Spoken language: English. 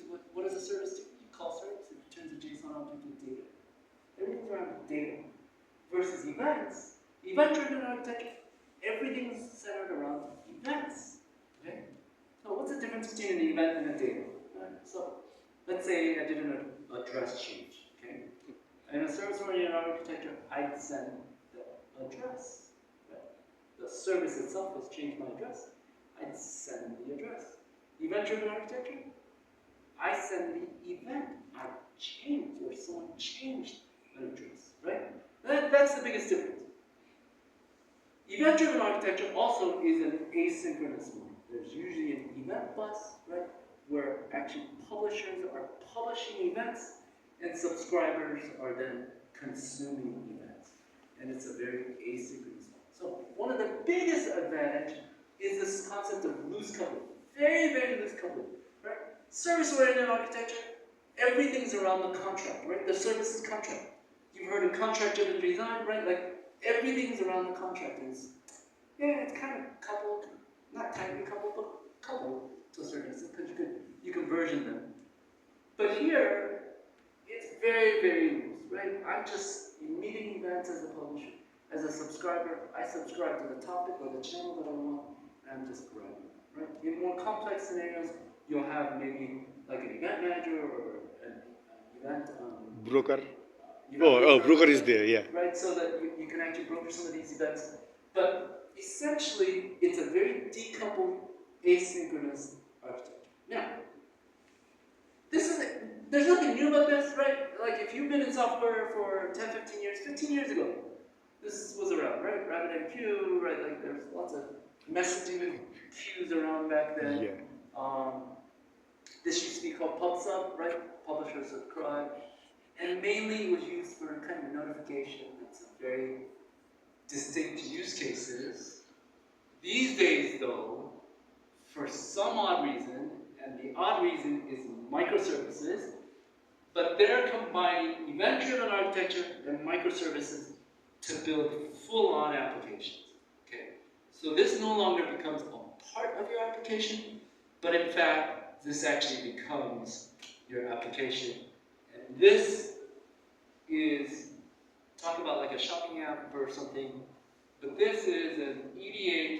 what does a service do? You call service, it returns a JSON object with data. Everything's around data. Versus events, event-driven architecture, everything's centered around events. Okay? So what's the difference between an event and a data? So let's say I did an address change. Okay? In a service-oriented architecture, I'd send the address. Right? The service itself has changed my address. I'd send the address. Event-driven architecture, I send the event. I changed, or someone changed an address. Right? That's the biggest difference. Event-driven architecture also is an asynchronous mode. There's usually an event bus, right, where actually publishers are publishing events and subscribers are then consuming events. And it's a very asynchronous mode. So one of the biggest advantages is this concept of loose coupling. Very, very loose coupling. Right? Service-oriented architecture, everything's around the contract, right? The service is contract. You've heard of contract-driven design, right? Like, everything's around the contract. It's kind of coupled, not tightly coupled, but coupled to a certain extent, because you can version them. But here, it's very, very loose, right? I'm just meeting events as a publisher. As a subscriber, I subscribe to the topic or the channel that I want, and I'm just grabbing it, right? In more complex scenarios, you'll have maybe like an event manager or an event broker. Broker is there, yeah. Right, so that you can actually broker some of these events. But essentially, it's a very decoupled, asynchronous architecture. Now, there's nothing new about this, right? Like, if you've been in software for 10, 15 years, 15 years ago, this was around, right? RabbitMQ, right? Like, there's lots of messaging queues around back then. Yeah. This used to be called PubSub, right? Publisher subscribe. And mainly it was used for kind of notification and some very distinct use cases. These days, though, for some odd reason, and the odd reason is microservices, but they're combining event-driven architecture and microservices to build full-on applications. Okay, so this no longer becomes a part of your application, but in fact, this actually becomes your application. And this is, talk about like a shopping app or something, but this is an EDA